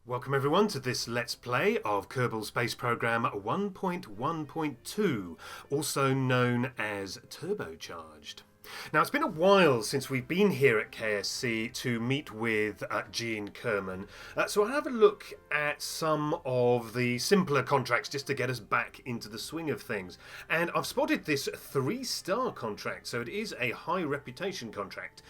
Welcome everyone to this Let's Play of Kerbal Space Program 1.1.2, also known as Turbocharged. Now it's been a while since we've been here at KSC to meet with Gene Kerman, so I'll have a look at some of the simpler contracts just to get us back into the swing of things. And I've spotted this 3-star contract, so it is a high reputation contract.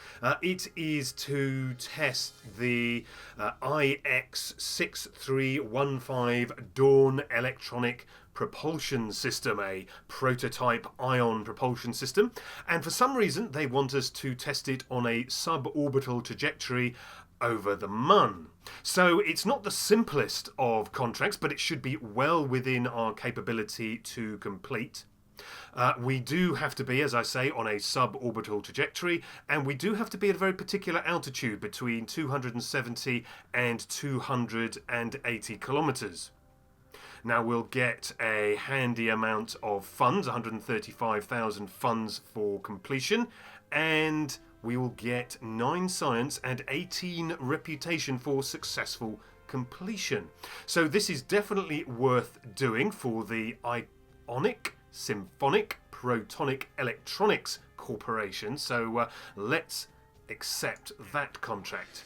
It is to test the IX6315 Dawn electronic propulsion system, a prototype ion propulsion system, and for some reason they want us to test it on a sub-orbital trajectory over the Mun. So it's not the simplest of contracts, but it should be well within our capability to complete. We do have to be, as I say, on a sub-orbital trajectory, and we do have to be at a very particular altitude between 270 and 280 kilometers. Now we'll get a handy amount of funds, 135,000 funds for completion, and we will get 9 science and 18 reputation for successful completion. So this is definitely worth doing for the Ionic, Symphonic, Protonic Electronics Corporation. So let's accept that contract.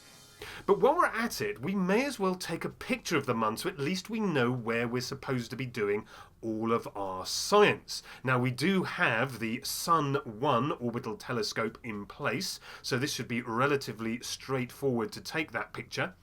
But while we're at it, we may as well take a picture of the Mun so at least we know where we're supposed to be doing all of our science. Now we do have the Sun 1 orbital telescope in place, so this should be relatively straightforward to take that picture.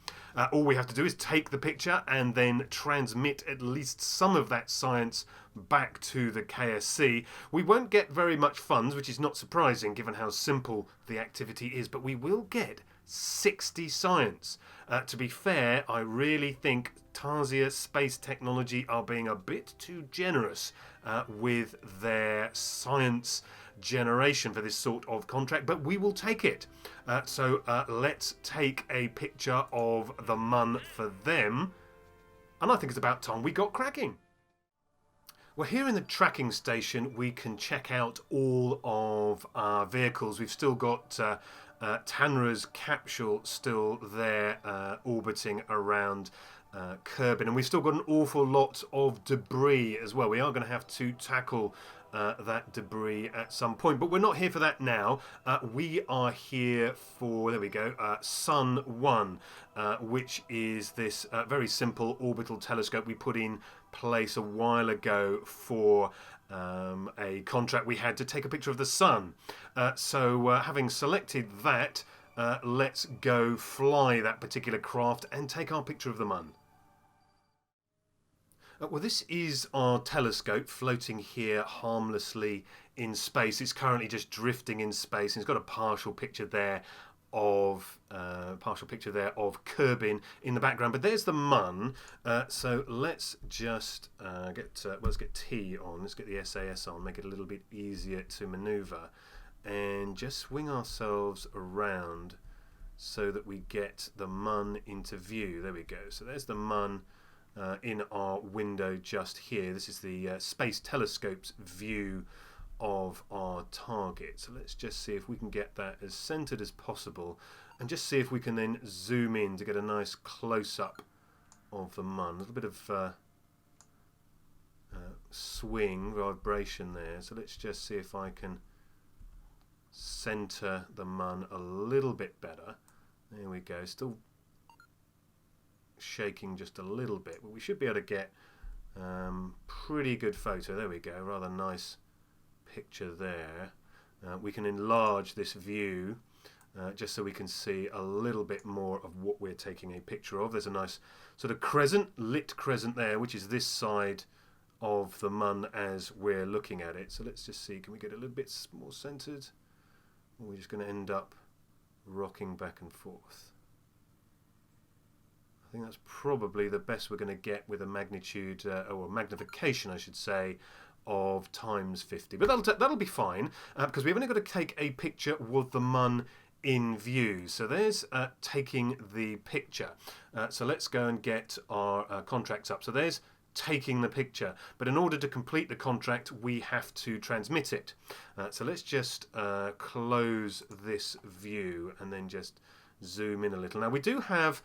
All we have to do is take the picture and then transmit at least some of that science back to the KSC. We won't get very much funds, which is not surprising given how simple the activity is, but we will get 60 science. To be fair, I really think Tarsia Space Technology are being a bit too generous with their science generation for this sort of contract, but we will take it. So let's take a picture of the Mun for them, and I think it's about time we got cracking. Well, here in the tracking station we can check out all of our vehicles. We've still got Tanra's capsule still there orbiting around Kerbin, and we've still got an awful lot of debris as well. We are going to have to tackle that debris at some point, but we're not here for that now. We are here for, there we go, Sun 1, which is this very simple orbital telescope we put in place a while ago for a contract we had to take a picture of the Sun. So having selected that, let's go fly that particular craft and take our picture of the Mun. Well, this is our telescope floating here harmlessly in space. It's currently just drifting in space, and it's got a partial picture there of Kerbin in the background. But there's the Mun. So let's just let's get T on. Let's get the SAS on. Make it a little bit easier to manoeuvre, and just swing ourselves around so that we get the Mun into view. There we go. So there's the Mun. In our window just here. This is the Space Telescope's view of our target. So let's just see if we can get that as centered as possible, and just see if we can then zoom in to get a nice close-up of the Mun. A little bit of swing, vibration there. So let's just see if I can center the Mun a little bit better. There we go. Still shaking just a little bit, but we should be able to get pretty good photo. There we go, rather nice picture there. We can enlarge this view just so we can see a little bit more of what we're taking a picture of. There's a nice sort of crescent, lit crescent there, which is this side of the Mun as we're looking at it. So let's just see, can we get a little bit more centered? Or we're just going to end up rocking back and forth. I think that's probably the best we're going to get with a magnitude, or magnification I should say, of times 50. But that'll be fine, because we've only got to take a picture with the Mun in view. So there's taking the picture. So let's go and get our contracts up. So there's taking the picture, but in order to complete the contract we have to transmit it. So let's just close this view and then just zoom in a little. Now we do have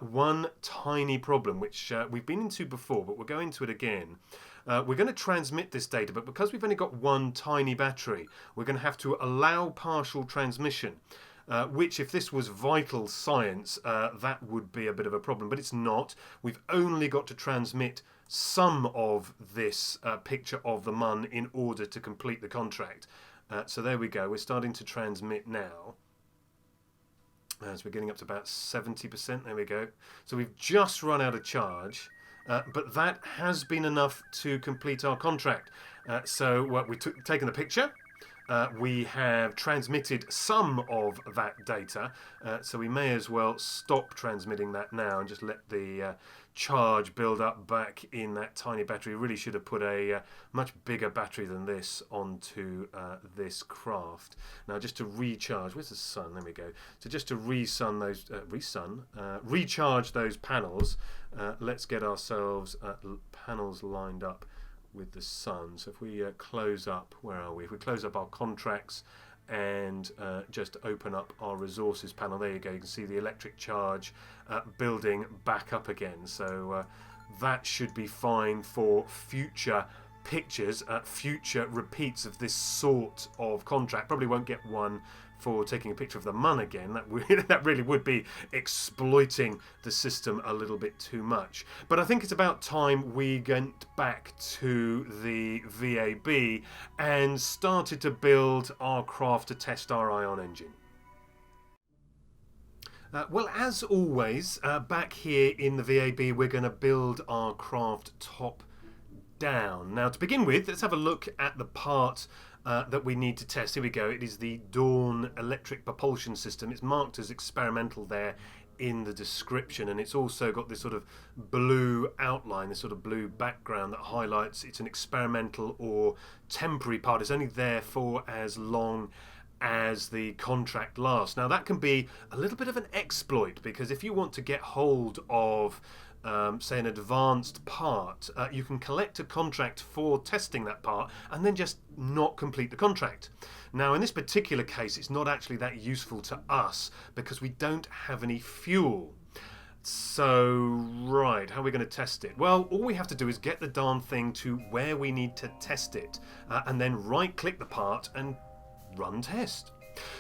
one tiny problem, which we've been into before, but we'll go into it again. We're going to transmit this data, but because we've only got one tiny battery, we're going to have to allow partial transmission. Which, if this was vital science, that would be a bit of a problem, but it's not. We've only got to transmit some of this picture of the Mun in order to complete the contract. So there we go. We're starting to transmit now. As we're getting up to about 70%. There we go. So we've just run out of charge. But that has been enough to complete our contract. So we've taken the picture. We have transmitted some of that data, so we may as well stop transmitting that now and just let the charge build up back in that tiny battery. We really should have put a much bigger battery than this onto this craft. Now, just to recharge, where's the sun? There we go. So just to recharge those panels, let's get ourselves panels lined up with the sun. So if we close up, where are we? If we close up our contracts and just open up our resources panel, there you go. You can see the electric charge building back up again. So that should be fine for future pictures, future repeats of this sort of contract. Probably won't get one for taking a picture of the Mun again. That really would be exploiting the system a little bit too much. But I think it's about time we went back to the VAB and started to build our craft to test our ion engine. Well, as always, back here in the VAB, we're going to build our craft top down. Now, to begin with, let's have a look at the part that we need to test. Here we go. It is the Dawn electric propulsion system. It's marked as experimental there in the description, and it's also got this sort of blue outline, this sort of blue background that highlights it's an experimental or temporary part. It's only there for as long as the contract lasts. Now, that can be a little bit of an exploit, because if you want to get hold of say an advanced part, you can collect a contract for testing that part and then just not complete the contract. Now, in this particular case, it's not actually that useful to us because we don't have any fuel. So, right, how are we going to test it? Well, all we have to do is get the darn thing to where we need to test it, and then right-click the part and run test.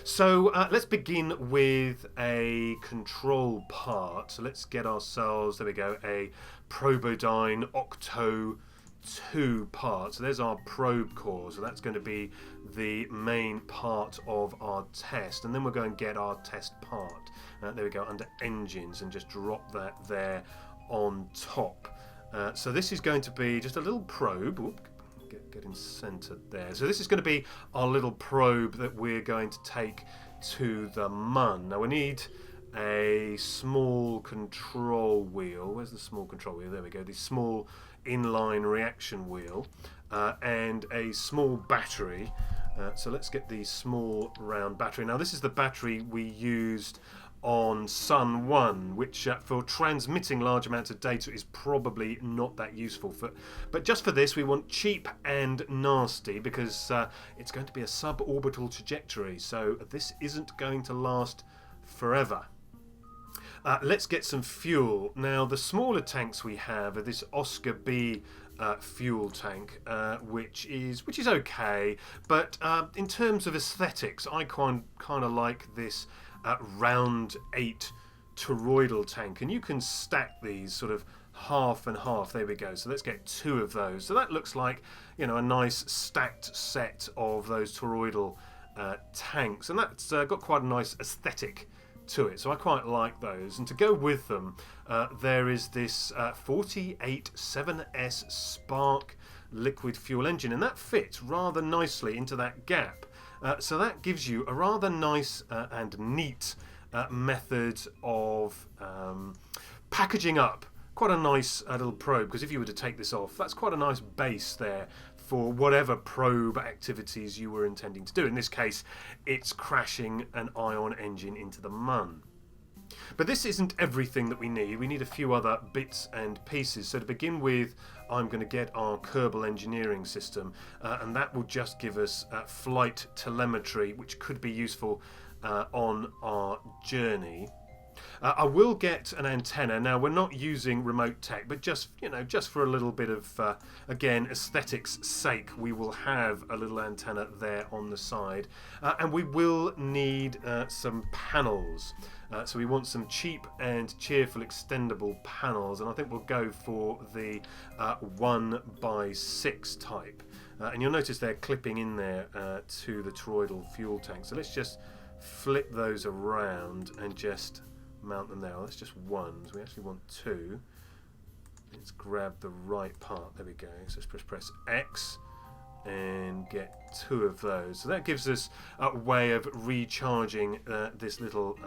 So let's begin with a control part. So let's get ourselves, there we go, a Probodyne Octo 2 part. So there's our probe core. So that's going to be the main part of our test. And then we'll go and get our test part. There we go, under engines, and just drop that there on top. So this is going to be just a little probe. Oop, getting centered there. So this is going to be our little probe that we're going to take to the Mun. Now we need a small control wheel. Where's the small control wheel? There we go. The small inline reaction wheel and a small battery. So let's get the small round battery. Now this is the battery we used on Sun 1, which for transmitting large amounts of data is probably not that useful. But just for this, we want cheap and nasty, because it's going to be a sub-orbital trajectory, so this isn't going to last forever. Let's get some fuel. Now, the smaller tanks we have are this Oscar B fuel tank, which is okay, but in terms of aesthetics, I kind of like this round 8 toroidal tank, and you can stack these sort of half and half. There we go. So let's get 2 of those. So that looks like, you know, a nice stacked set of those toroidal tanks, and that's got quite a nice aesthetic to it. So I quite like those. And to go with them, there is this 48-7S Spark liquid fuel engine, and that fits rather nicely into that gap. So that gives you a rather nice and neat method of packaging up quite a nice little probe, because if you were to take this off, that's quite a nice base there for whatever probe activities you were intending to do. In this case, it's crashing an ion engine into the Mun. But this isn't everything that we need. We need a few other bits and pieces. So to begin with, I'm going to get our Kerbal engineering system, and that will just give us flight telemetry, which could be useful on our journey. I will get an antenna. Now, we're not using remote tech, but just just for a little bit of again, aesthetics sake, we will have a little antenna there on the side, and we will need some panels. So we want some cheap and cheerful extendable panels, and I think we'll go for the 1x6 type. And you'll notice they're clipping in there to the toroidal fuel tank. So let's just flip those around and just mount them there. Well, that's just one, so we actually want two. Let's grab the right part. There we go. So let's press X and get two of those. So that gives us a way of recharging this little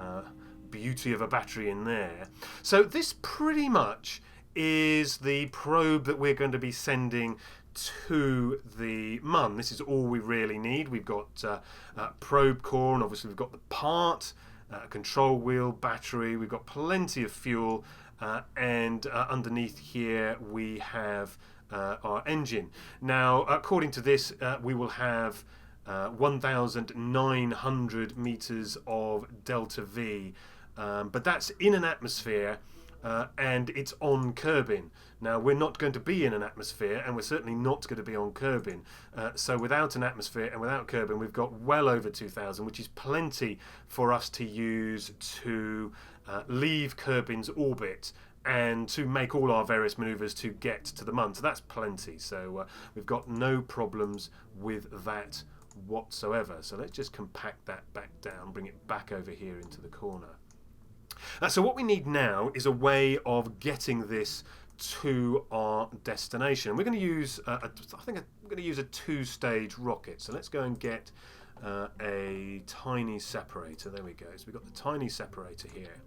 beauty of a battery in there. So this pretty much is the probe that we're going to be sending to the Mun. This is all we really need. We've got probe core, and obviously we've got the part, control wheel, battery. We've got plenty of fuel, and underneath here we have our engine. Now, according to this, we will have 1,900 meters of delta V, but that's in an atmosphere. And it's on Kerbin. Now, we're not going to be in an atmosphere, and we're certainly not going to be on Kerbin. So without an atmosphere and without Kerbin, we've got well over 2,000, which is plenty for us to use to leave Kerbin's orbit and to make all our various maneuvers to get to the Mun. So that's plenty. So we've got no problems with that whatsoever. So let's just compact that back down, bring it back over here into the corner. So what we need now is a way of getting this to our destination. We're going to use, I think we're going to use a two-stage rocket. So let's go and get a tiny separator. There we go. So we've got the tiny separator here.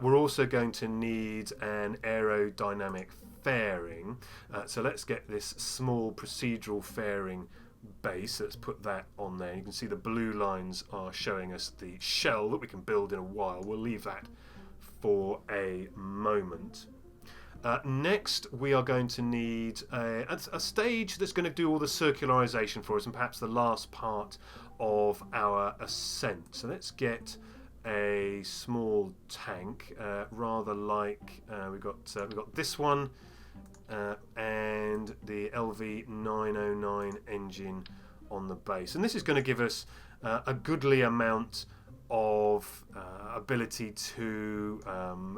We're also going to need an aerodynamic fairing. So let's get this small procedural fairing base. Let's put that on there. You can see the blue lines are showing us the shell that we can build in a while. We'll leave that for a moment. Next, we are going to need a stage that's going to do all the circularization for us, and perhaps the last part of our ascent. So let's get a small tank, rather like we've got this one. And the LV909 engine on the base, and this is going to give us a goodly amount of ability to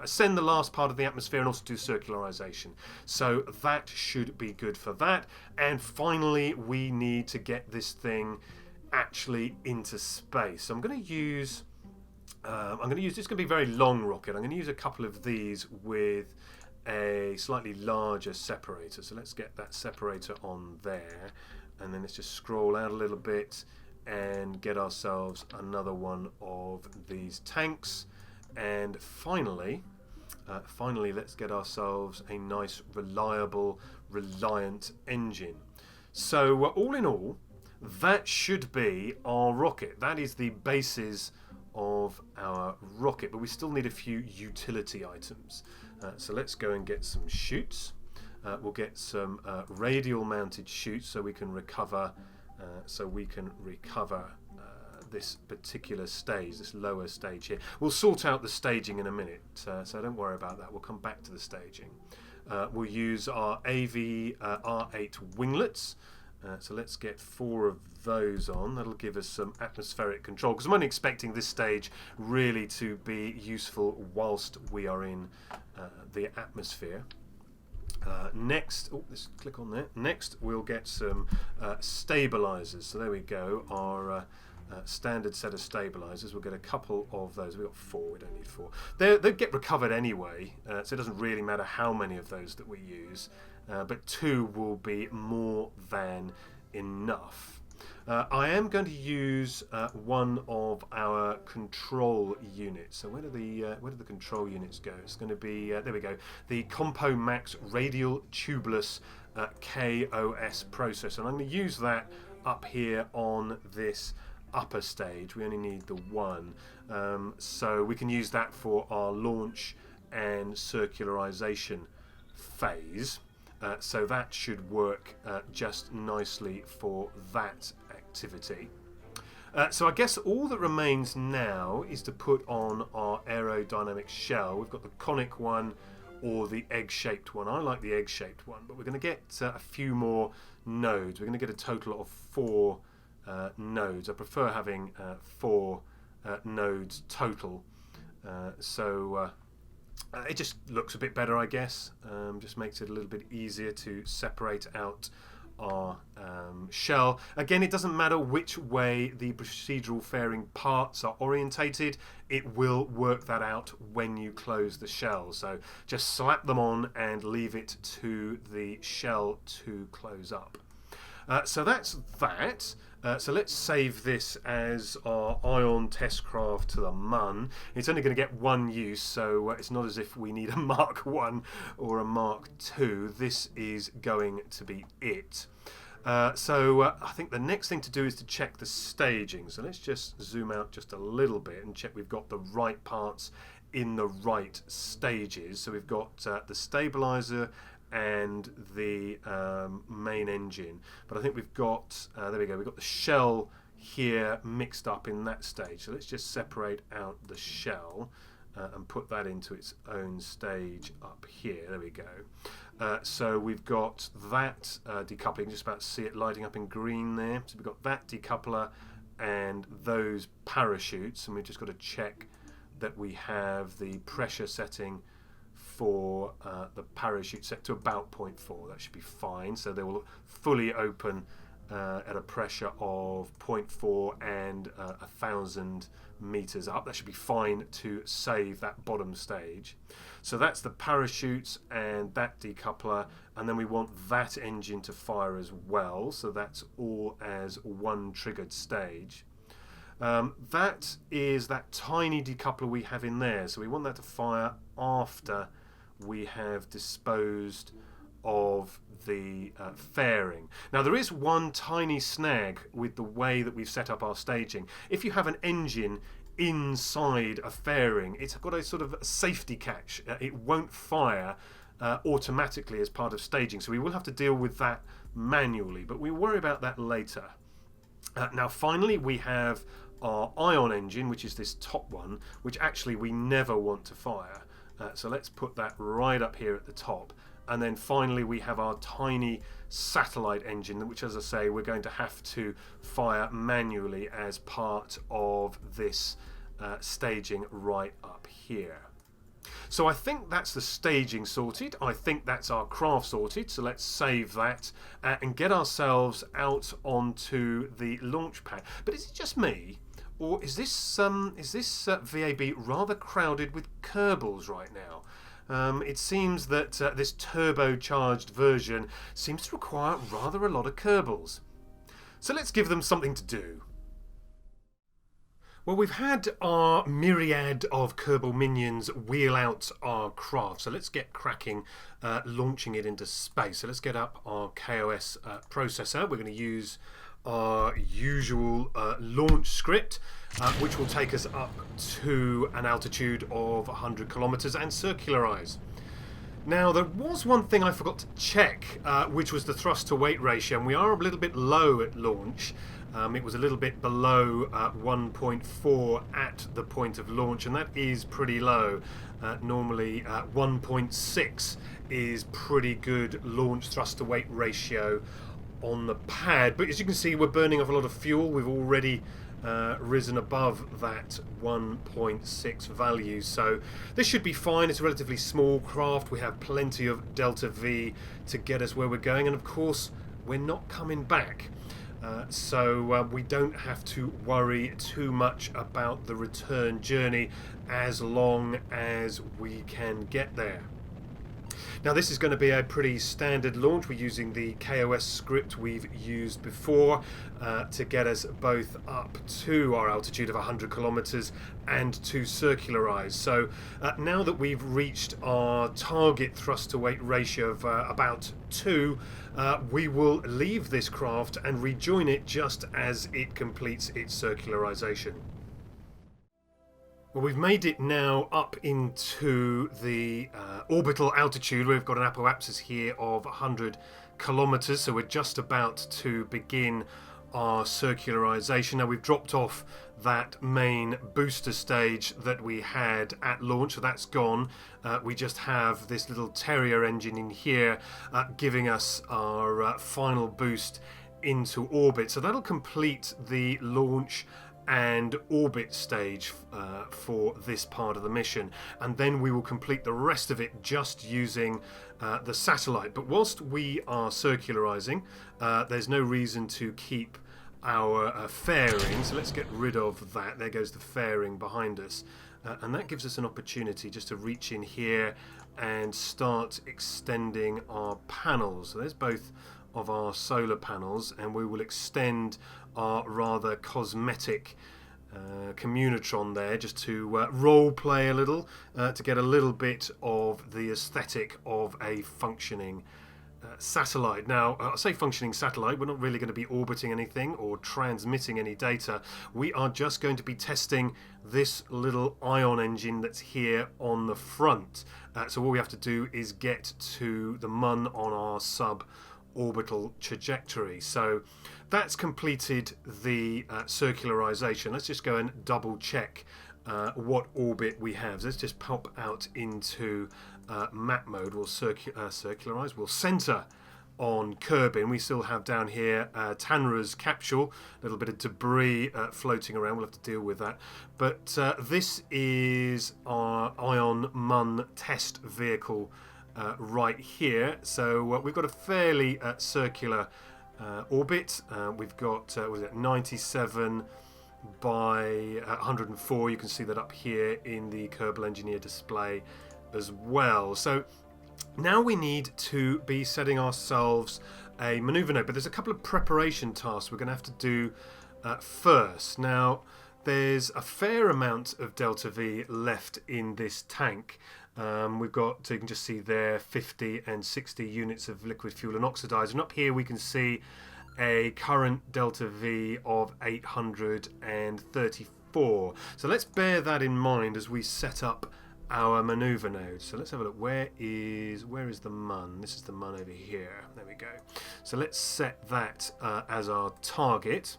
ascend the last part of the atmosphere and also do circularization. So that should be good for that. And finally, we need to get this thing actually into space. So I'm going to use this is going to be a very long rocket. I'm going to use a couple of these with a slightly larger separator. So let's get that separator on there, and then let's just scroll out a little bit and get ourselves another one of these tanks. And finally let's get ourselves a nice, reliable, reliant engine. So all in all, that should be our rocket. That is the basis of our rocket, but we still need a few utility items. So let's go and get some chutes. We'll get some radial mounted chutes so we can recover this particular stage, this lower stage here. We'll sort out the staging in a minute, so don't worry about that. We'll come back to the staging. We'll use our AV R8 winglets. So let's get 4 of those on. That'll give us some atmospheric control, because I'm only expecting this stage really to be useful whilst we are in the atmosphere. Next, let's click on that. Next, we'll get some stabilizers. So there we go, our standard set of stabilizers. We'll get a couple of those. We've got 4, we don't need 4. They get recovered anyway, so it doesn't really matter how many of those that we use. But 2 will be more than enough. I am going to use one of our control units. So where do the control units go? It's going to be there we go. The Compo Max Radial Tubeless KOS processor. And I'm going to use that up here on this upper stage. We only need the one, so we can use that for our launch and circularization phase. So that should work just nicely for that activity. So I guess all that remains now is to put on our aerodynamic shell. We've got the conic one or the egg-shaped one. I like the egg-shaped one, but we're going to get a few more nodes. We're going to get a total of 4 nodes. I prefer having 4 nodes total. It just looks a bit better, I guess. Just makes it a little bit easier to separate out our shell. Again, it doesn't matter which way the procedural fairing parts are orientated, it will work that out when you close the shell. So just slap them on and leave it to the shell to close up. So that's that. So let's save this as our Ion test craft to the Mun. It's only going to get one use, so it's not as if we need a Mark 1 or a Mark 2. This is going to be it. I think the next thing to do is to check the staging. So let's just zoom out just a little bit and check we've got the right parts in the right stages. So we've got the stabilizer and the main engine, but I think we've got there we go, we've got the shell here mixed up in that stage. So let's just separate out the shell and put that into its own stage up here. There we go. So we've got that decoupling, just about to see it lighting up in green there. So we've got that decoupler and those parachutes, and we've just got to check that we have the pressure setting for the parachute set to about 0.4. That should be fine. So they will fully open at a pressure of 0.4 and 1,000 meters up. That should be fine to save that bottom stage. So that's the parachutes and that decoupler, and then we want that engine to fire as well. So that's all as one triggered stage. That is that tiny decoupler we have in there. So we want that to fire after we have disposed of the fairing. Now there is one tiny snag with the way that we've set up our staging. If you have an engine inside a fairing, it's got a sort of safety catch. It won't fire automatically as part of staging, so we will have to deal with that manually, but we'll worry about that later. Now finally we have our Ion engine, which is this top one, which actually we never want to fire. So let's put that right up here at the top. And then finally we have our tiny satellite engine, which, as I say, we're going to have to fire manually as part of this staging right up here. So I think that's the staging sorted. I think that's our craft sorted. So let's save that and get ourselves out onto the launch pad. But is it just me? Or is this VAB rather crowded with Kerbals right now? It seems that this turbocharged version seems to require rather a lot of Kerbals. So let's give them something to do. Well, we've had our myriad of Kerbal minions wheel out our craft, so let's get cracking launching it into space. So let's get up our KOS processor. We're going to use our usual launch script, which will take us up to an altitude of 100 kilometers and circularize. Now, there was one thing I forgot to check, which was the thrust to weight ratio, and we are a little bit low at launch. It was a little bit below 1.4 at the point of launch, and that is pretty low. Normally 1.6 is pretty good launch thrust to weight ratio on the pad, but as you can see, we're burning off a lot of fuel. We've already risen above that 1.6 value, so this should be fine. It's a relatively small craft. We have plenty of delta V to get us where we're going, and of course we're not coming back, so we don't have to worry too much about the return journey as long as we can get there. Now this is going to be a pretty standard launch. We're using the KOS script we've used before to get us both up to our altitude of 100 kilometers and to circularize. So now that we've reached our target thrust to weight ratio of about 2, we will leave this craft and rejoin it just as it completes its circularization. Well, we've made it now up into the orbital altitude. We've got an apoapsis here of 100 kilometers, so we're just about to begin our circularization. Now we've dropped off that main booster stage that we had at launch, so that's gone. We just have this little Terrier engine in here giving us our final boost into orbit. So that'll complete the launch and orbit stage for this part of the mission, and then we will complete the rest of it just using the satellite. But whilst we are circularizing, there's no reason to keep our fairing, so let's get rid of that. There goes the fairing behind us, and that gives us an opportunity just to reach in here and start extending our panels. So there's both of our solar panels, and we will extend our rather cosmetic communitron there just to role play a little, to get a little bit of the aesthetic of a functioning satellite. Now, I say functioning satellite, we're not really going to be orbiting anything or transmitting any data. We are just going to be testing this little ion engine that's here on the front. So all we have to do is get to the MUN on our sub-orbital trajectory. So that's completed the circularization. Let's just go and double check what orbit we have. So let's just pop out into map mode. We'll circularize. We'll center on Kerbin. We still have down here Tanra's capsule, a little bit of debris floating around. We'll have to deal with that. But this is our Ion MUN test vehicle right here. So we've got a fairly circular orbit. We've got was it 97 by 104. You can see that up here in the Kerbal Engineer display as well. So now we need to be setting ourselves a maneuver node, but there's a couple of preparation tasks we're going to have to do first. Now there's a fair amount of delta V left in this tank. We've got, so you can just see there, 50 and 60 units of liquid fuel and oxidizer, and up here we can see a current delta V of 834. So let's bear that in mind as we set up our maneuver node. So let's have a look. Where is the MUN? This is the MUN over here. There we go. So let's set that as our target,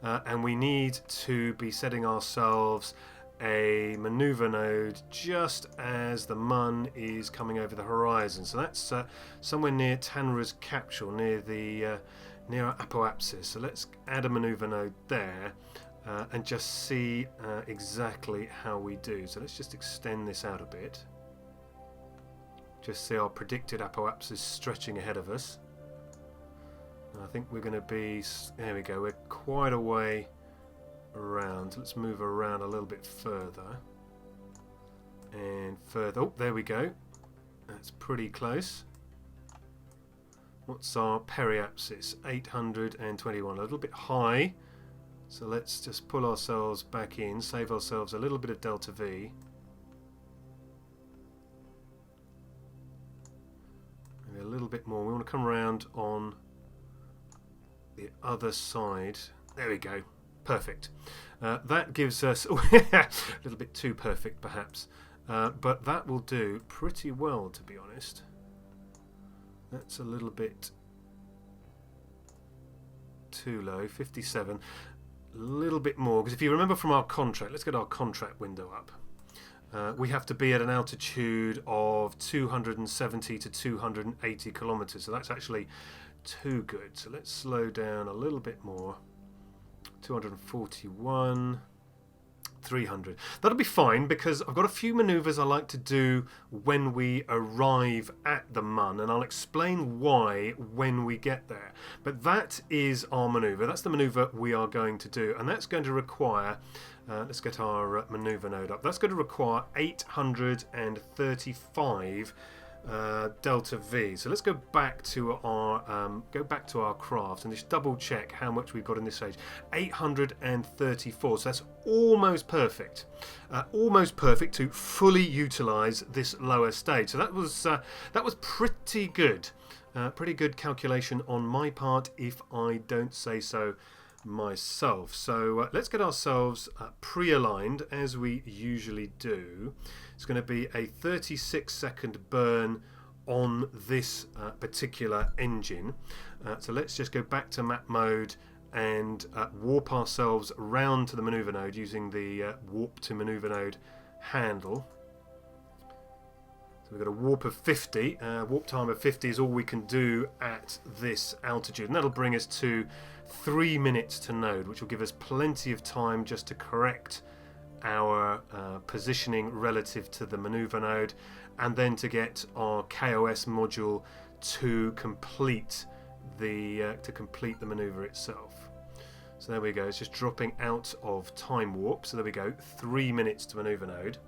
and we need to be setting ourselves a maneuver node just as the MUN is coming over the horizon. So that's somewhere near Tanra's capsule, near the near our apoapsis. So let's add a maneuver node there. And just see exactly how we do. So let's just extend this out a bit. Just see our predicted apoapsis stretching ahead of us. And I think we're going to be, there we go, we're quite a way around. So let's move around a little bit further. And further, oh, there we go. That's pretty close. What's our periapsis? 821, a little bit high. So let's just pull ourselves back in, save ourselves a little bit of delta V. Maybe a little bit more. We want to come around on the other side. There we go. Perfect. That gives us a little bit too perfect perhaps, but that will do pretty well, to be honest. That's a little bit too low. 57. A little bit more, because if you remember from our contract, let's get our contract window up. We have to be at an altitude of 270 to 280 kilometers, so that's actually too good. So let's slow down a little bit more. 241, 300. That'll be fine, because I've got a few maneuvers I like to do when we arrive at the MUN, and I'll explain why when we get there. But that is our maneuver. That's the maneuver we are going to do, and that's going to require, let's get our maneuver node up. That's going to require 835 delta V. So let's go back to our craft and just double check how much we've got in this stage. 834. So that's almost perfect. Almost perfect to fully utilize this lower stage. So that was pretty good. Pretty good calculation on my part, if I don't say so myself. So let's get ourselves pre-aligned as we usually do. It's going to be a 36-second burn on this particular engine. So let's just go back to map mode and warp ourselves round to the maneuver node using the warp to maneuver node handle. So we've got a warp of 50. Warp time of 50 is all we can do at this altitude, and that'll bring us to 3 minutes to node, which will give us plenty of time just to correct our positioning relative to the maneuver node, and then to get our KOS module to complete the maneuver itself. So there we go. It's just dropping out of time warp. So there we go. 3 minutes to maneuver node.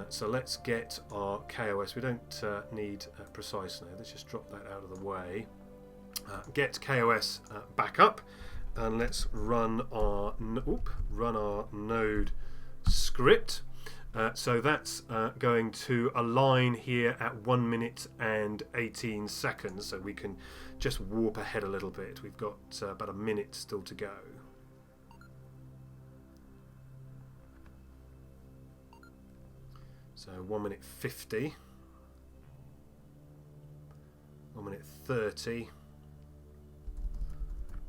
So let's get our KOS. We don't need precise node. Let's just drop that out of the way. Get KOS back up, and let's run our node script. So that's going to align here at 1 minute and 18 seconds. So we can just warp ahead a little bit. We've got about a minute still to go. So 1 minute 50, 1 minute 30,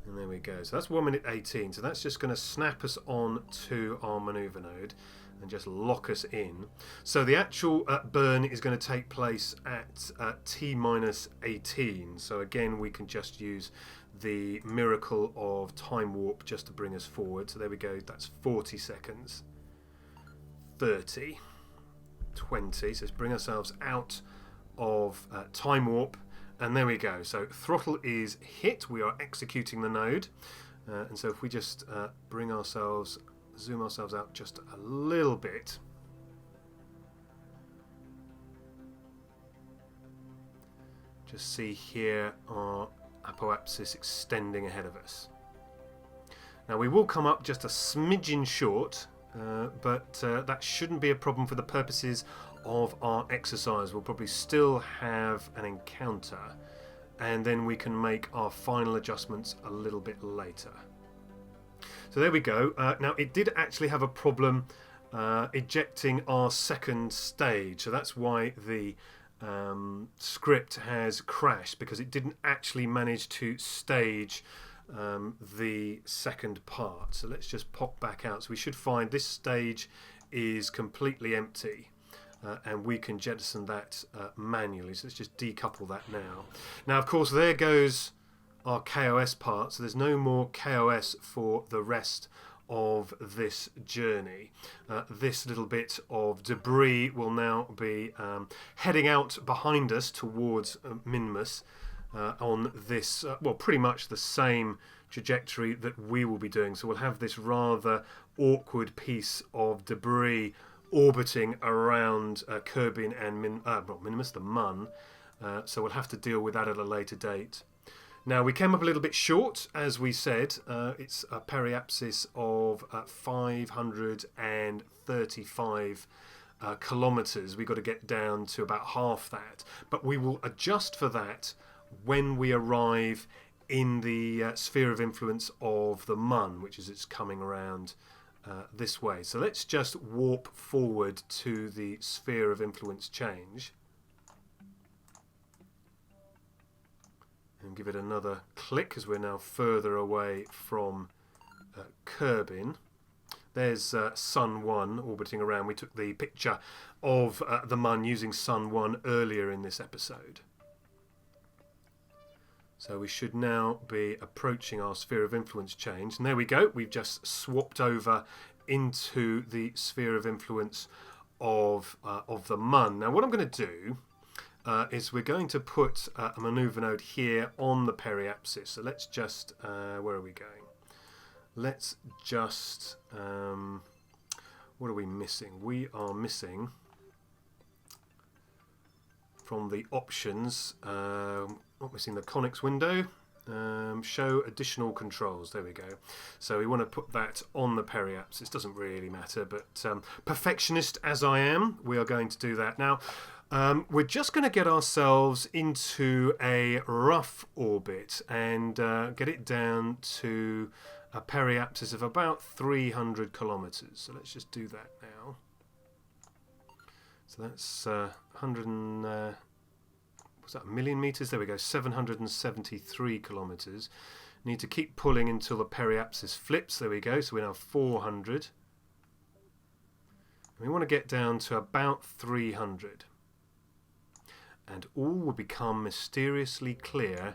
and there we go. So that's 1 minute 18. So that's just going to snap us on to our maneuver node and just lock us in. So the actual burn is going to take place at T minus 18. So again, we can just use the miracle of time warp just to bring us forward. So there we go. That's 40 seconds, 30. 20, so let's bring ourselves out of time warp, and there we go. So throttle is hit, we are executing the node, and so if we just zoom ourselves out just a little bit, just see here our apoapsis extending ahead of us. Now we will come up just a smidgen short, but that shouldn't be a problem for the purposes of our exercise. We'll probably still have an encounter, and then we can make our final adjustments a little bit later. So there we go. Now it did actually have a problem ejecting our second stage, so that's why the script has crashed, because it didn't actually manage to stage the second part. So let's just pop back out. So we should find this stage is completely empty, and we can jettison that manually. So let's just decouple that now. Now of course there goes our KOS part, so there's no more KOS for the rest of this journey. This little bit of debris will now be heading out behind us towards Minmus, on this, well, pretty much the same trajectory that we will be doing. So we'll have this rather awkward piece of debris orbiting around Kerbin and Minimus, the Mun. So we'll have to deal with that at a later date. Now we came up a little bit short, as we said. It's a periapsis of 535 kilometers. We've got to get down to about half that, but we will adjust for that when we arrive in the sphere of influence of the Mun, which is it's coming around this way. So let's just warp forward to the sphere of influence change and give it another click, as we're now further away from Kerbin. There's Sun 1 orbiting around. We took the picture of the Mun using Sun 1 earlier in this episode. So we should now be approaching our sphere of influence change. And there we go. We've just swapped over into the sphere of influence of the Mun. Now what I'm going to do is we're going to put a maneuver node here on the periapsis. So let's just, where are we going? Let's just, what are we missing? We are missing from the options, not missing the conics window, show additional controls. There we go. So we want to put that on the periapsis. It doesn't really matter, but perfectionist as I am, we are going to do that. Now, we're just going to get ourselves into a rough orbit and get it down to a periapsis of about 300 kilometers. So let's just do that now. So that's 100 and... what's that, million meters? There we go, 773 kilometers. Need to keep pulling until the periapsis flips. There we go. So we're now 400. We want to get down to about 300. And all will become mysteriously clear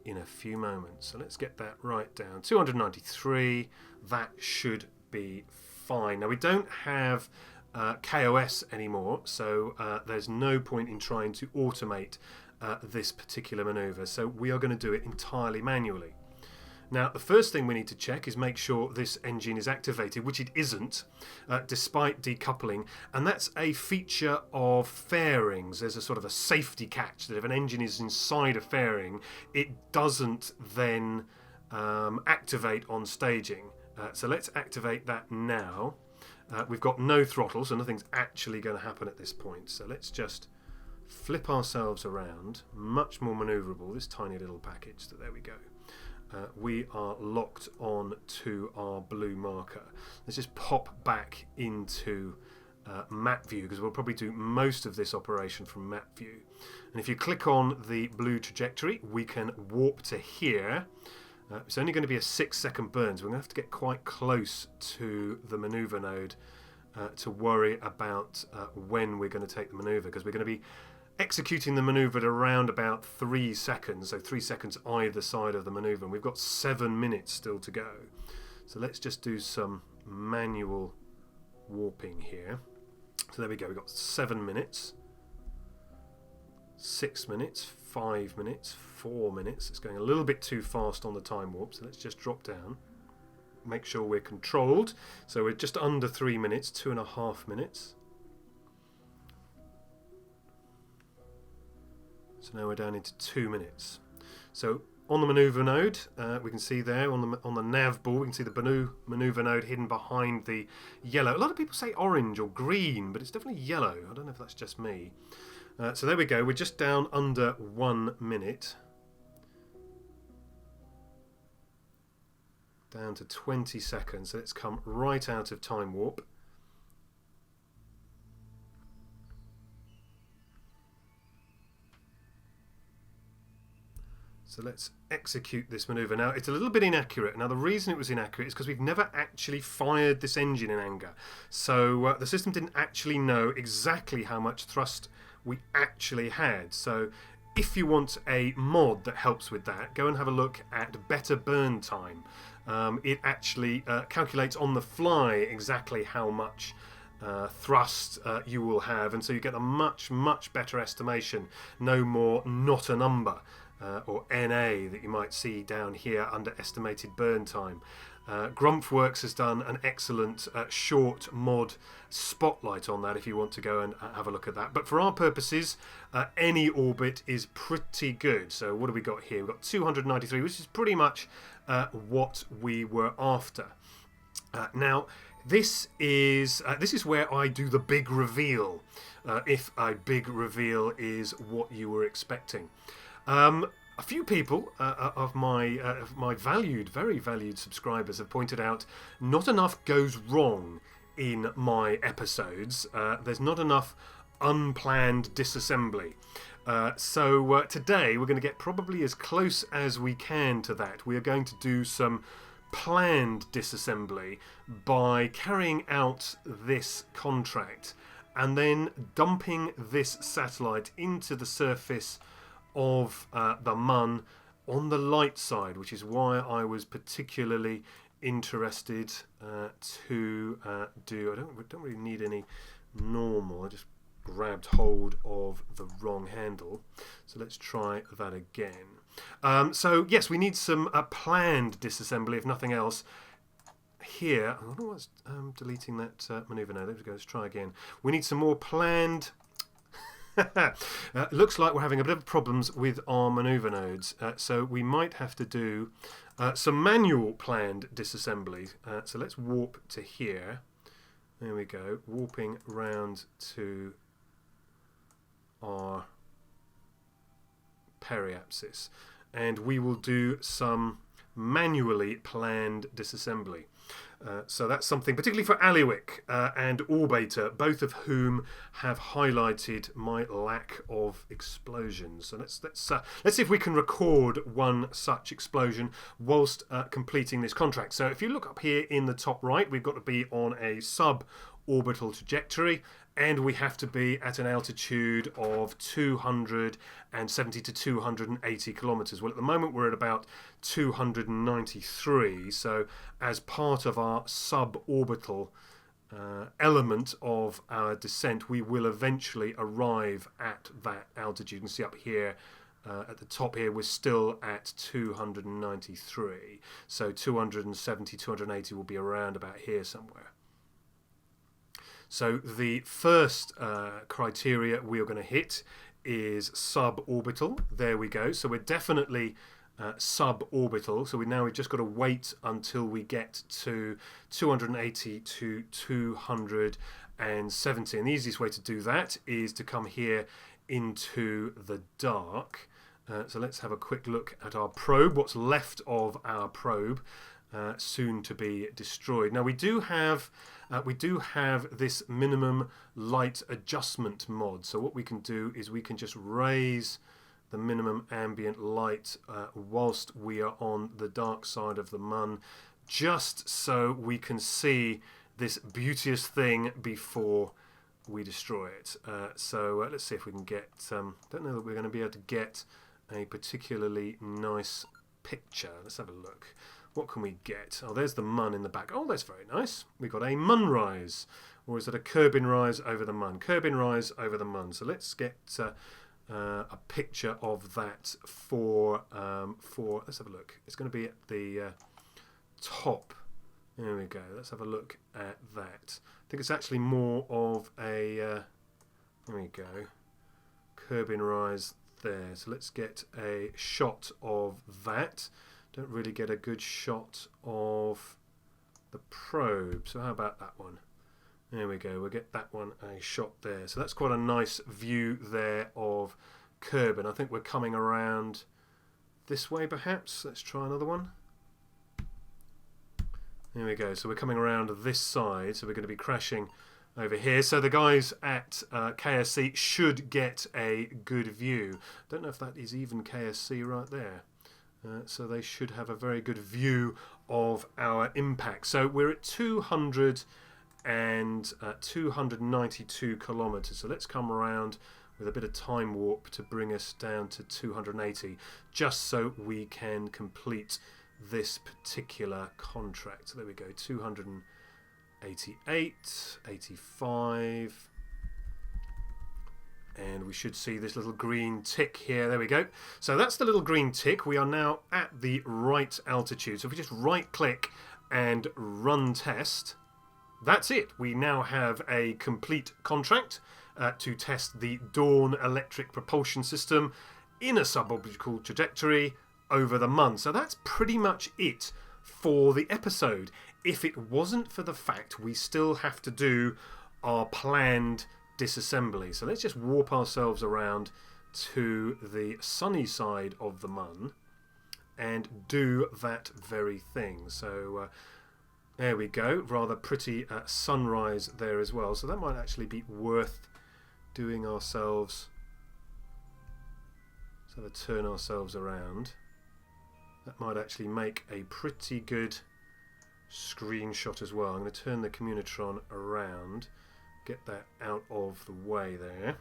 in a few moments. So let's get that right down. 293. That should be fine. Now we don't have KOS anymore, so there's no point in trying to automate this particular maneuver. So we are going to do it entirely manually. Now, the first thing we need to check is make sure this engine is activated, which it isn't, despite decoupling. And that's a feature of fairings. There's a sort of a safety catch that if an engine is inside a fairing, it doesn't then activate on staging. So let's activate that now. We've got no throttle, so nothing's actually going to happen at this point. So let's just flip ourselves around. Much more manoeuvrable, this tiny little package. So there we go. We are locked on to our blue marker. Let's just pop back into map view, because we'll probably do most of this operation from map view. And if you click on the blue trajectory, we can warp to here. It's only going to be a 6-second burn, so we're going to have to get quite close to the maneuver node to worry about when we're going to take the maneuver, because we're going to be executing the maneuver at around about 3 seconds, so 3 seconds either side of the maneuver, and we've got 7 minutes still to go. So let's just do some manual warping here. So there we go, we've got 7 minutes, 6 minutes, 5 minutes, 4 minutes. It's going a little bit too fast on the time warp, so let's just drop down. Make sure we're controlled. So we're just under 3 minutes, 2.5 minutes. So now we're down into 2 minutes. So on the maneuver node, we can see there on the nav ball, we can see the maneuver node hidden behind the yellow. A lot of people say orange or green, but it's definitely yellow. I don't know if that's just me. So there we go. We're just down under 1 minute. Down to 20 seconds. So let's come right out of time warp. So let's execute this maneuver. Now, it's a little bit inaccurate. Now, the reason it was inaccurate is because we've never actually fired this engine in anger. So the system didn't actually know exactly how much thrust we actually had. So if you want a mod that helps with that, go and have a look at better burn time. It actually calculates on the fly exactly how much thrust you will have, and so you get a much better estimation. No more not a number. Or NA that you might see down here under estimated burn time. Grumpfworks has done an excellent short mod spotlight on that if you want to go and have a look at that. But for our purposes, any orbit is pretty good. So what have we got here? We've got 293, which is pretty much what we were after. Now, this is where I do the big reveal, if a big reveal is what you were expecting. A few people of my very valued subscribers have pointed out not enough goes wrong in my episodes. There's not enough unplanned disassembly. So today we're going to get probably as close as we can to that. We are going to do some planned disassembly by carrying out this contract and then dumping this satellite into the surface of the Mun on the light side, which is why I was particularly interested to do. I don't really need any normal. I just grabbed hold of the wrong handle. So let's try that again. So yes, we need some planned disassembly, if nothing else. Here, I don't know what's deleting that maneuver now. There we go. Let's try again. We need some more planned. Looks like we're having a bit of problems with our maneuver nodes, so we might have to do some manual planned disassembly. So let's warp to here. There we go, warping round to our periapsis, and we will do some manually planned disassembly. So that's something, particularly for Aliwick and Orbator, both of whom have highlighted my lack of explosions. So let's see if we can record one such explosion whilst completing this contract. So if you look up here in the top right, we've got to be on a sub-orbital trajectory, and we have to be at an altitude of 270 to 280 kilometers. Well, at the moment we're at about 293, so as part of our suborbital element of our descent, we will eventually arrive at that altitude. You can see up here at the top here we're still at 293, so 270, 280 will be around about here somewhere. So the first criteria we are going to hit is suborbital. There we go. So we're definitely suborbital. So we've just got to wait until we get to 280 to 270. And the easiest way to do that is to come here into the dark. So let's have a quick look at our probe, what's left of our probe, soon to be destroyed. Now we do have this minimum light adjustment mod. So what we can do is we can just raise the minimum ambient light whilst we are on the dark side of the Mun, just so we can see this beauteous thing before we destroy it. So let's see if we can get, don't know that we're going to be able to get a particularly nice picture. Let's have a look. What can we get? Oh, there's the Mun in the back. Oh, that's very nice. We've got a Mun rise. Or is it a Kerbin rise over the Mun? Kerbin rise over the Mun. So let's get a picture of that for let's have a look. It's going to be at the top. There we go. Let's have a look at that. I think it's actually more of a, there we go, Kerbin rise there. So let's get a shot of that. Don't really get a good shot of the probe, so how about that one? There we go, we'll get that one a shot there. So that's quite a nice view there of Kerbin. I think we're coming around this way perhaps. Let's try another one. There we go, so we're coming around this side, so we're going to be crashing over here. So the guys at KSC should get a good view. Don't know if that is even KSC right there. So they should have a very good view of our impact. So we're at 292 kilometers. So let's come around with a bit of time warp to bring us down to 280, just so we can complete this particular contract. So there we go, 288, 85. And we should see this little green tick here. There we go. So that's the little green tick. We are now at the right altitude. So if we just right click and run test, that's it. We now have a complete contract to test the Dawn electric propulsion system in a suborbital trajectory over the Mun. So that's pretty much it for the episode. If it wasn't for the fact we still have to do our planned disassembly. So let's just warp ourselves around to the sunny side of the Mun and do that very thing. So there we go, rather pretty sunrise there as well. So that might actually be worth doing ourselves. So to turn ourselves around, that might actually make a pretty good screenshot as well. I'm going to turn the Communitron around, get that out of the way there.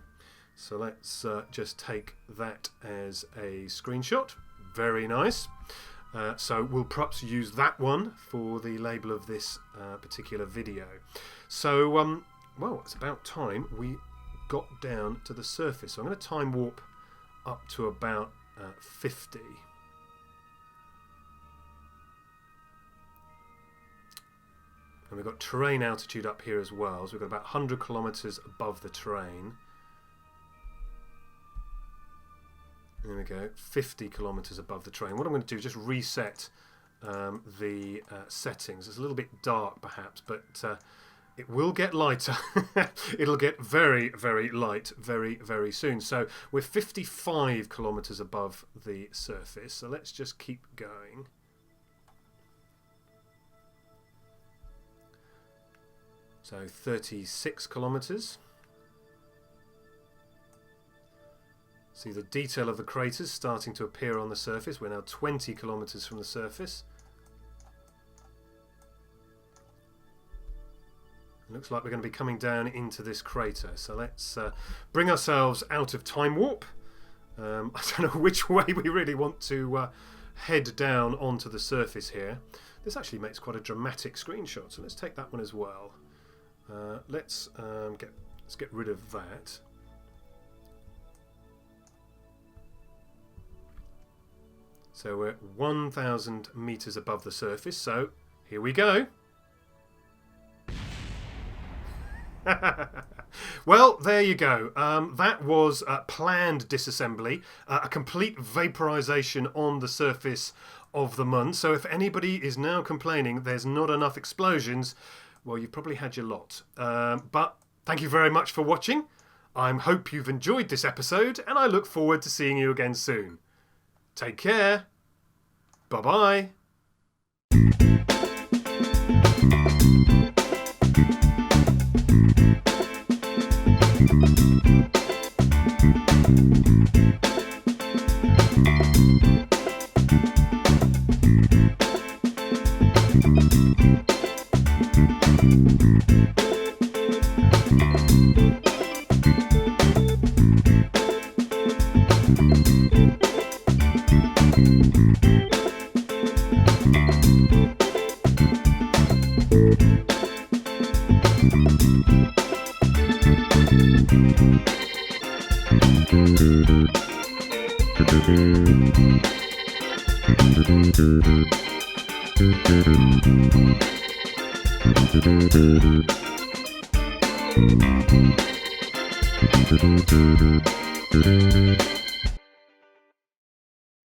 So let's just take that as a screenshot. Very nice. So we'll perhaps use that one for the label of this particular video. So, well, it's about time we got down to the surface. So I'm going to time warp up to about 50. And we've got terrain altitude up here as well, so we've got about 100 kilometers above the terrain. There we go, 50 kilometers above the terrain. What I'm going to do is just reset the settings. It's a little bit dark perhaps, but it will get lighter. It'll get very, very light very, very soon. So we're 55 kilometers above the surface, so let's just keep going. So 36 kilometres. See the detail of the craters starting to appear on the surface. We're now 20 kilometres from the surface. Looks like we're going to be coming down into this crater. So let's bring ourselves out of time warp. I don't know which way we really want to head down onto the surface here. This actually makes quite a dramatic screenshot, so let's take that one as well. Let's get rid of that. So we're 1,000 meters above the surface, so here we go. Well, there you go. That was planned disassembly, a complete vaporization on the surface of the Mun. So if anybody is now complaining there's not enough explosions, well, you've probably had your lot. But thank you very much for watching. I hope you've enjoyed this episode, and I look forward to seeing you again soon. Take care. Bye-bye. Thank you.